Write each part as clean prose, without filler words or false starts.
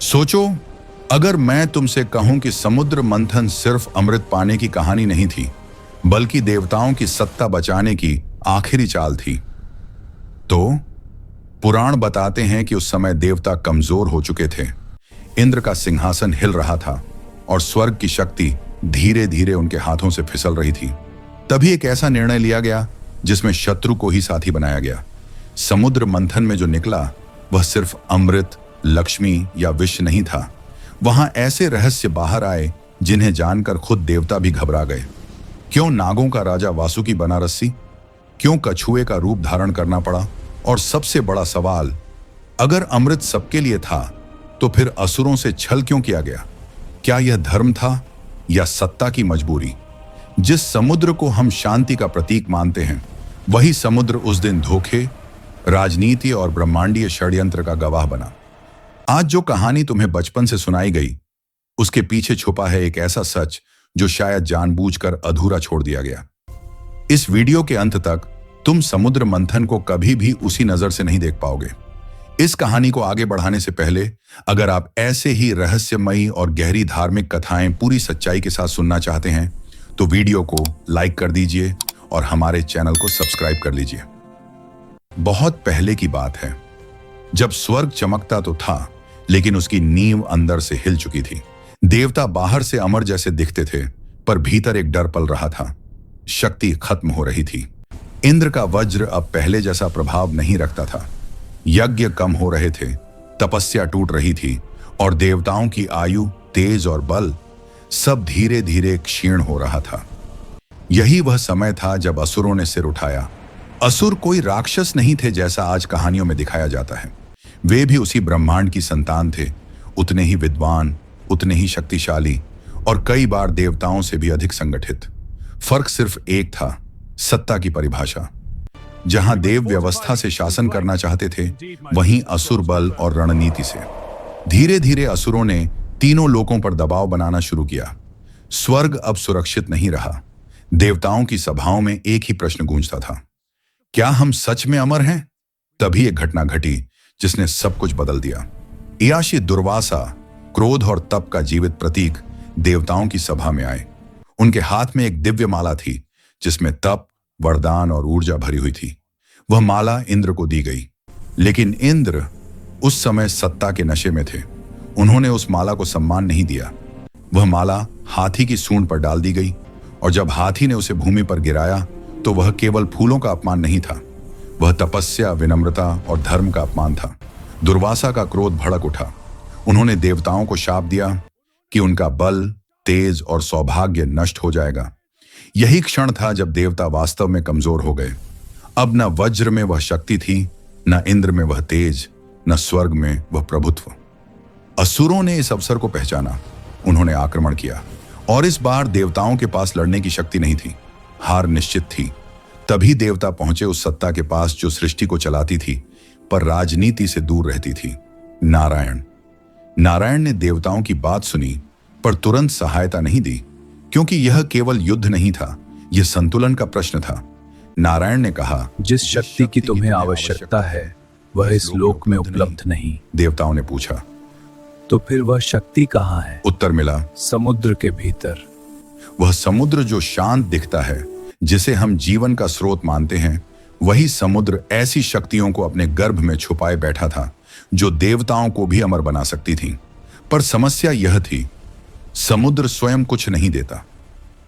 सोचो, अगर मैं तुमसे कहूं कि समुद्र मंथन सिर्फ अमृत पाने की कहानी नहीं थी, बल्कि देवताओं की सत्ता बचाने की आखिरी चाल थी, तो पुराण बताते हैं कि उस समय देवता कमजोर हो चुके थे। इंद्र का सिंहासन हिल रहा था और स्वर्ग की शक्ति धीरे धीरे उनके हाथों से फिसल रही थी। तभी एक ऐसा निर्णय लिया गया जिसमें शत्रु को ही साथी बनाया गया। समुद्र मंथन में जो निकला वह सिर्फ अमृत, लक्ष्मी या विष नहीं था। वहां ऐसे रहस्य बाहर आए जिन्हें जानकर खुद देवता भी घबरा गए। क्यों नागों का राजा वासुकी बना रस्सी? क्यों कछुए का रूप धारण करना पड़ा? और सबसे बड़ा सवाल, अगर अमृत सबके लिए था तो फिर असुरों से छल क्यों किया गया? क्या यह धर्म था या सत्ता की मजबूरी? जिस समुद्र को हम शांति का प्रतीक मानते हैं, वही समुद्र उस दिन धोखे, राजनीति और ब्रह्मांडीय षड्यंत्र का गवाह बना। आज जो कहानी तुम्हें बचपन से सुनाई गई, उसके पीछे छुपा है एक ऐसा सच जो शायद जानबूझकर अधूरा छोड़ दिया गया। इस वीडियो के अंत तक तुम समुद्र मंथन को कभी भी उसी नजर से नहीं देख पाओगे। इस कहानी को आगे बढ़ाने से पहले, अगर आप ऐसे ही रहस्यमयी और गहरी धार्मिक कथाएं पूरी सच्चाई के साथ सुनना चाहते हैं, तो वीडियो को लाइक कर दीजिए और हमारे चैनल को सब्सक्राइब कर लीजिए। बहुत पहले की बात है, जब स्वर्ग चमकता तो था, लेकिन उसकी नींव अंदर से हिल चुकी थी। देवता बाहर से अमर जैसे दिखते थे, पर भीतर एक डर पल रहा था। शक्ति खत्म हो रही थी। इंद्र का वज्र अब पहले जैसा प्रभाव नहीं रखता था। यज्ञ कम हो रहे थे, तपस्या टूट रही थी और देवताओं की आयु, तेज और बल सब धीरे धीरे क्षीण हो रहा था। यही वह समय था जब असुरों ने सिर उठाया। असुर कोई राक्षस नहीं थे जैसा आज कहानियों में दिखाया जाता है। वे भी उसी ब्रह्मांड की संतान थे, उतने ही विद्वान, उतने ही शक्तिशाली और कई बार देवताओं से भी अधिक संगठित। फर्क सिर्फ एक था, सत्ता की परिभाषा। जहां देव व्यवस्था से शासन करना चाहते थे, वहीं असुर बल और रणनीति से। धीरे धीरे असुरों ने तीनों लोकों पर दबाव बनाना शुरू किया। स्वर्ग अब सुरक्षित नहीं रहा। देवताओं की सभाओं में एक ही प्रश्न गूंजता था, क्या हम सच में अमर हैं? तभी एक घटना घटी जिसने सब कुछ बदल दिया। ईयाशी दुर्वासा, क्रोध और तप का जीवित प्रतीक, देवताओं की सभा में आए। उनके हाथ में एक दिव्य माला थी जिसमें तप, वरदान और ऊर्जा भरी हुई थी। वह माला इंद्र को दी गई, लेकिन इंद्र उस समय सत्ता के नशे में थे। उन्होंने उस माला को सम्मान नहीं दिया। वह माला हाथी की सूंड पर डाल दी गई और जब हाथी ने उसे भूमि पर गिराया तो वह केवल फूलों का अपमान नहीं था, वह तपस्या, विनम्रता और धर्म का अपमान था। दुर्वासा का क्रोध भड़क उठा। उन्होंने देवताओं को शाप दिया कि उनका बल, तेज और सौभाग्य नष्ट हो जाएगा। यही क्षण था जब देवता वास्तव में कमजोर हो गए। अब न वज्र में वह शक्ति थी, न इंद्र में वह तेज, न स्वर्ग में वह प्रभुत्व। असुरों ने इस अवसर को पहचाना। उन्होंने आक्रमण किया और इस बार देवताओं के पास लड़ने की शक्ति नहीं थी। हार निश्चित थी। तभी देवता पहुंचे उस सत्ता के पास जो सृष्टि को चलाती थी पर राजनीति से दूर रहती थी, नारायण। नारायण ने देवताओं की बात सुनी पर तुरंत सहायता नहीं दी, क्योंकि यह केवल युद्ध नहीं था, यह संतुलन का प्रश्न था। नारायण ने कहा, जिस शक्ति की तुम्हें आवश्यकता है वह इस लोक में उपलब्ध नहीं। देवताओं ने पूछा, तो फिर वह शक्ति कहाँ है? उत्तर मिला, समुद्र के भीतर। वह समुद्र जो शांत दिखता है, जिसे हम जीवन का स्रोत मानते हैं, वही समुद्र ऐसी शक्तियों को अपने गर्भ में छुपाए बैठा था जो देवताओं को भी अमर बना सकती थीं। पर समस्या यह थी, समुद्र स्वयं कुछ नहीं देता,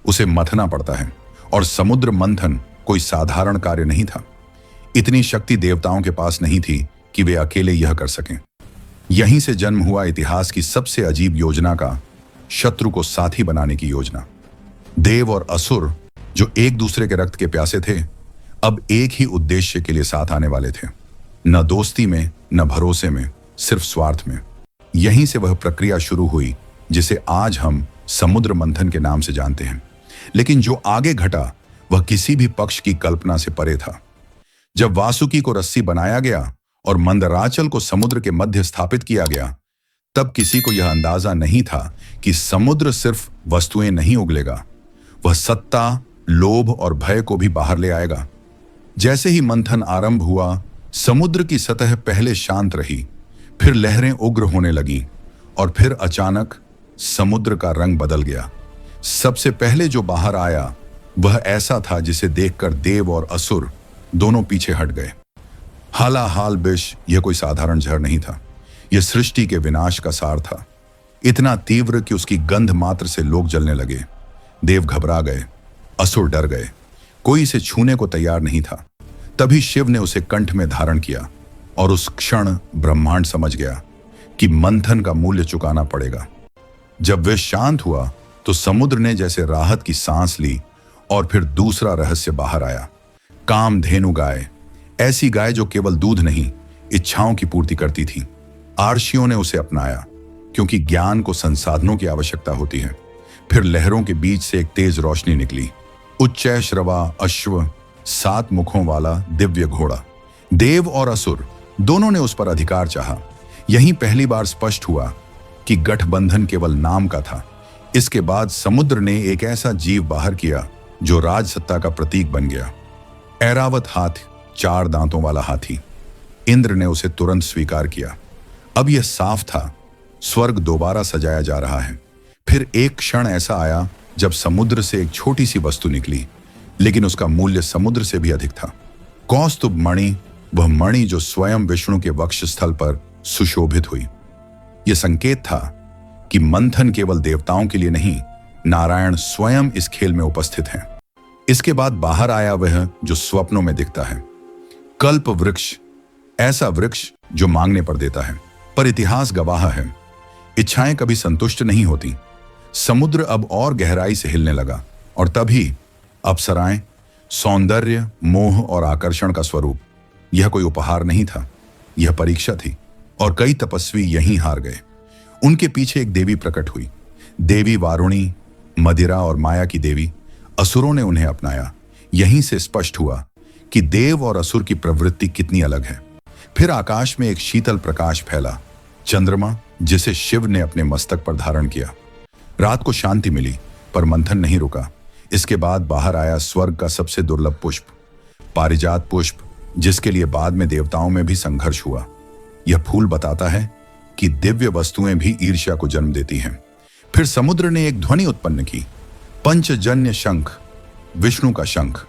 उसे मथना पड़ता है। और समुद्र मंथन कोई साधारण कार्य नहीं था। इतनी शक्ति देवताओं के पास नहीं थी कि वे अकेले यह कर सकें। यहीं से जन्म हुआ इतिहास की सबसे अजीब योजना का, शत्रु को साथी बनाने की योजना। देव और असुर जो एक दूसरे के रक्त के प्यासे थे, अब एक ही उद्देश्य के लिए साथ आने वाले थे। न दोस्ती में, न भरोसे में, सिर्फ स्वार्थ में। यहीं से वह प्रक्रिया शुरू हुई जिसे आज हम समुद्र मंथन के नाम से जानते हैं। लेकिन जो आगे घटा वह किसी भी पक्ष की कल्पना से परे था। जब वासुकी को रस्सी बनाया गया और मंदराचल को समुद्र के मध्य स्थापित किया गया, तब किसी को यह अंदाजा नहीं था कि समुद्र सिर्फ वस्तुएं नहीं उगलेगा, वह सत्ता, लोभ और भय को भी बाहर ले आएगा। जैसे ही मंथन आरंभ हुआ, समुद्र की सतह पहले शांत रही, फिर लहरें उग्र होने लगीं और फिर अचानक समुद्र का रंग बदल गया। सबसे पहले जो बाहर आया वह ऐसा था जिसे देखकर देव और असुर दोनों पीछे हट गए। हालाहाल विष यह कोई साधारण जहर नहीं था, यह सृष्टि के विनाश का सार था, इतना तीव्र कि उसकी गंध मात्र से लोग जलने लगे। देव घबरा गए, असुर डर गए, कोई इसे छूने को तैयार नहीं था। तभी शिव ने उसे कंठ में धारण किया और उस क्षण ब्रह्मांड समझ गया कि मंथन का मूल्य चुकाना पड़ेगा। जब वह शांत हुआ तो समुद्र ने जैसे राहत की सांस ली और फिर दूसरा रहस्य बाहर आया। कामधेनु गाय, ऐसी गाय जो केवल दूध नहीं, इच्छाओं की पूर्ति करती थी। आर्षियों ने उसे अपनाया क्योंकि ज्ञान को संसाधनों की आवश्यकता होती है। फिर लहरों के बीच से एक तेज रोशनी निकली, उच्चैश्रवा अश्व, 7 मुखों वाला दिव्य घोड़ा। देव और असुर दोनों ने उस पर अधिकार चाहा। यहीं पहली बार स्पष्ट हुआ कि गठबंधन केवल नाम का था। इसके बाद समुद्र ने एक ऐसा जीव बाहर किया जो राजसत्ता का प्रतीक बन गया। ऐरावत हाथ, 4 दांतों वाला हाथी। इंद्र ने उसे तुरंत स्वीकार किया। अब यह साफ था, स्वर्ग दोबारा सजाया जा रहा है। फिर एक क्षण ऐसा आया जब समुद्र से एक छोटी सी वस्तु निकली, लेकिन उसका मूल्य समुद्र से भी अधिक था। कौस्तुभ मणि, वह मणि जो स्वयं विष्णु के वक्षस्थल पर सुशोभित हुई। यह संकेत था कि मंथन केवल देवताओं के लिए नहीं, नारायण स्वयं इस खेल में उपस्थित हैं। इसके बाद बाहर आया वह जो स्वप्नों में दिखता है, कल्प वृक्ष, ऐसा वृक्ष जो मांगने पर देता है। पर इतिहास गवाह है, इच्छाएं कभी संतुष्ट नहीं होती। समुद्र अब और गहराई से हिलने लगा और तभी अप्सराएं, सौंदर्य, मोह और आकर्षण का स्वरूप। यह कोई उपहार नहीं था, यह परीक्षा थी और कई तपस्वी यहीं हार गए। उनके पीछे एक देवी प्रकट हुई, देवी वारुणी, मदिरा और माया की देवी। असुरों ने उन्हें अपनाया। यहीं से स्पष्ट हुआ कि देव और असुर की प्रवृत्ति कितनी अलग है। फिर आकाश में एक शीतल प्रकाश फैला, चंद्रमा, जिसे शिव ने अपने मस्तक पर धारण किया। रात को शांति मिली, पर मंथन नहीं रुका। इसके बाद बाहर आया स्वर्ग का सबसे दुर्लभ पुष्प, पारिजात पुष्प, जिसके लिए बाद में देवताओं में भी संघर्ष हुआ। यह फूल बताता है कि दिव्य वस्तुएं भी ईर्ष्या को जन्म देती हैं। फिर समुद्र ने एक ध्वनि उत्पन्न की, पंचजन्य शंख, विष्णु का शंख।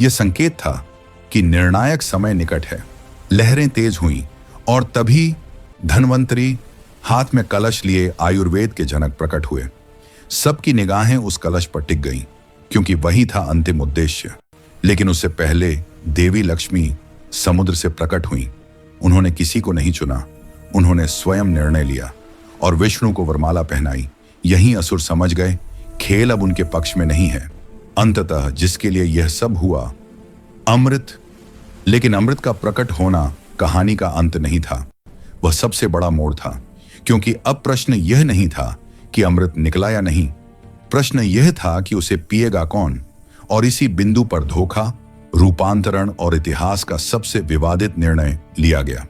यह संकेत था कि निर्णायक समय निकट है। लहरें तेज हुईं और तभी धन्वंतरी हाथ में कलश लिए आयुर्वेद के जनक प्रकट हुए। सबकी निगाहें उस कलश पर टिक गईं, क्योंकि वही था अंतिम उद्देश्य। लेकिन उससे पहले देवी लक्ष्मी समुद्र से प्रकट हुईं। उन्होंने किसी को नहीं चुना, उन्होंने स्वयं निर्णय लिया और विष्णु को वरमाला पहनाई। यहीं असुर समझ गए, खेल अब उनके पक्ष में नहीं है। अंततः जिसके लिए यह सब हुआ, अमृत। लेकिन अमृत का प्रकट होना कहानी का अंत नहीं था, वह सबसे बड़ा मोड़ था। क्योंकि अब प्रश्न यह नहीं था कि अमृत निकला या नहीं, प्रश्न यह था कि उसे पिएगा कौन। और इसी बिंदु पर धोखा, रूपांतरण और इतिहास का सबसे विवादित निर्णय लिया गया।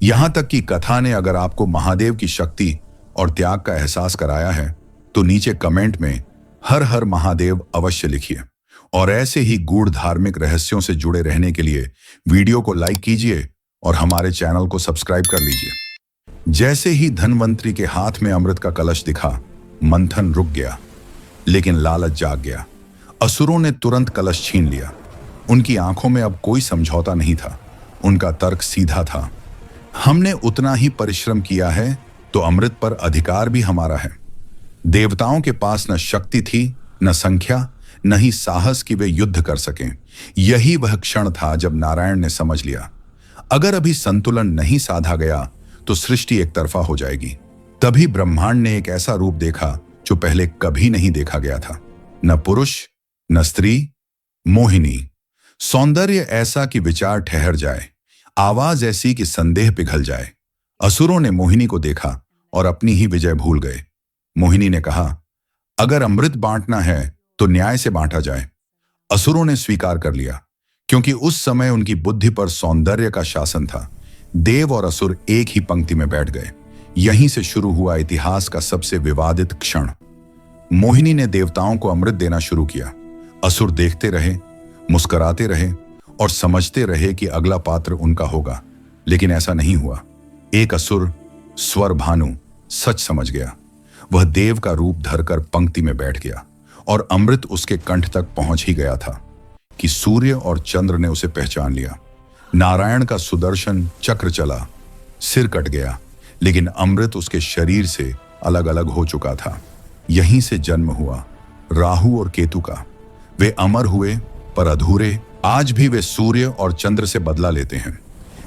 यहां तक कि कथा ने अगर आपको महादेव की शक्ति और त्याग का एहसास कराया है तो नीचे कमेंट में हर हर महादेव अवश्य लिखिए। और ऐसे ही गूढ़ धार्मिक रहस्यों से जुड़े रहने के लिए वीडियो को लाइक कीजिए और हमारे चैनल को सब्सक्राइब कर लीजिए। जैसे ही धन्वंतरी के हाथ में अमृत का कलश दिखा, मंथन रुक गया, लेकिन लालच जाग गया। असुरों ने तुरंत कलश छीन लिया। उनकी आंखों में अब कोई समझौता नहीं था, उनका तर्क सीधा था, हमने उतना ही परिश्रम किया है तो अमृत पर अधिकार भी हमारा है। देवताओं के पास न शक्ति थी, न संख्या, न ही साहस कि वे युद्ध कर सकें। यही वह क्षण था जब नारायण ने समझ लिया, अगर अभी संतुलन नहीं साधा गया तो सृष्टि एक तरफा हो जाएगी। तभी ब्रह्मांड ने एक ऐसा रूप देखा जो पहले कभी नहीं देखा गया था। न पुरुष, न स्त्री, मोहिनी। सौंदर्य ऐसा कि विचार ठहर जाए, आवाज ऐसी कि संदेह पिघल जाए। असुरों ने मोहिनी को देखा और अपनी ही विजय भूल गए। मोहिनी ने कहा, अगर अमृत बांटना है तो न्याय से बांटा जाए। असुरों ने स्वीकार कर लिया, क्योंकि उस समय उनकी बुद्धि पर सौंदर्य का शासन था। देव और असुर एक ही पंक्ति में बैठ गए। यहीं से शुरू हुआ इतिहास का सबसे विवादित क्षण। मोहिनी ने देवताओं को अमृत देना शुरू किया। असुर देखते रहे, मुस्कुराते रहे और समझते रहे कि अगला पात्र उनका होगा। लेकिन ऐसा नहीं हुआ। एक असुर, स्वर भानु, सच समझ गया। वह देव का रूप धरकर पंक्ति में बैठ गया और अमृत उसके कंठ तक पहुंच ही गया था कि सूर्य और चंद्र ने उसे पहचान लिया। नारायण का सुदर्शन चक्र चला, सिर कट गया, लेकिन अमृत उसके शरीर से अलग अलग हो चुका था। यहीं से जन्म हुआ राहु और केतु का। वे अमर हुए पर अधूरे। आज भी वे सूर्य और चंद्र से बदला लेते हैं।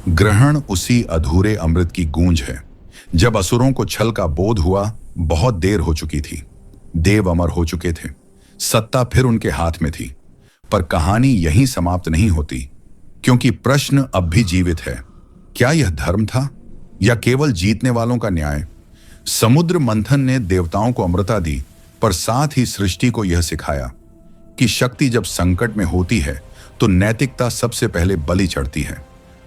ग्रहण उसी अधूरे अमृत की गूंज है। जब असुरों को छल का बोध हुआ, बहुत देर हो चुकी थी। देव अमर हो चुके थे, सत्ता फिर उनके हाथ में थी। पर कहानी यहीं समाप्त नहीं होती, क्योंकि प्रश्न अब भी जीवित है। क्या यह धर्म था या केवल जीतने वालों का न्याय? समुद्र मंथन ने देवताओं को अमृता दी, पर साथ ही सृष्टि को यह सिखाया कि शक्ति जब संकट में होती है तो नैतिकता सबसे पहले बलि चढ़ती है।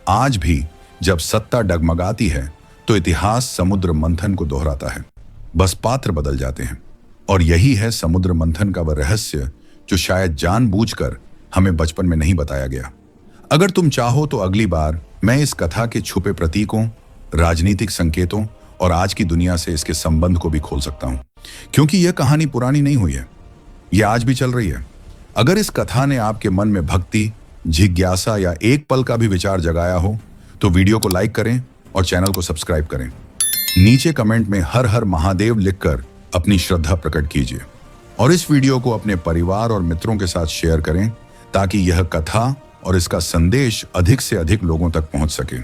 आज भी जब सत्ता डगमगाती है तो इतिहास समुद्र मंथन को दोहराता है, बस पात्र बदल जाते हैं। और यही है समुद्र मंथन का वह रहस्य जो शायद जानबूझकर हमें बचपन में नहीं बताया गया। अगर तुम चाहो तो अगली बार मैं इस कथा के छुपे प्रतीकों, राजनीतिक संकेतों और आज की दुनिया से इसके संबंध को भी खोल सकता हूं, क्योंकि यह कहानी पुरानी नहीं हुई है, यह आज भी चल रही है। अगर इस कथा ने आपके मन में भक्ति, जिज्ञासा या एक पल का भी विचार जगाया हो तो वीडियो को लाइक करें और चैनल को सब्सक्राइब करें। नीचे कमेंट में हर हर महादेव लिखकर अपनी श्रद्धा प्रकट कीजिए और इस वीडियो को अपने परिवार और मित्रों के साथ शेयर करें ताकि यह कथा और इसका संदेश अधिक से अधिक लोगों तक पहुंच सके।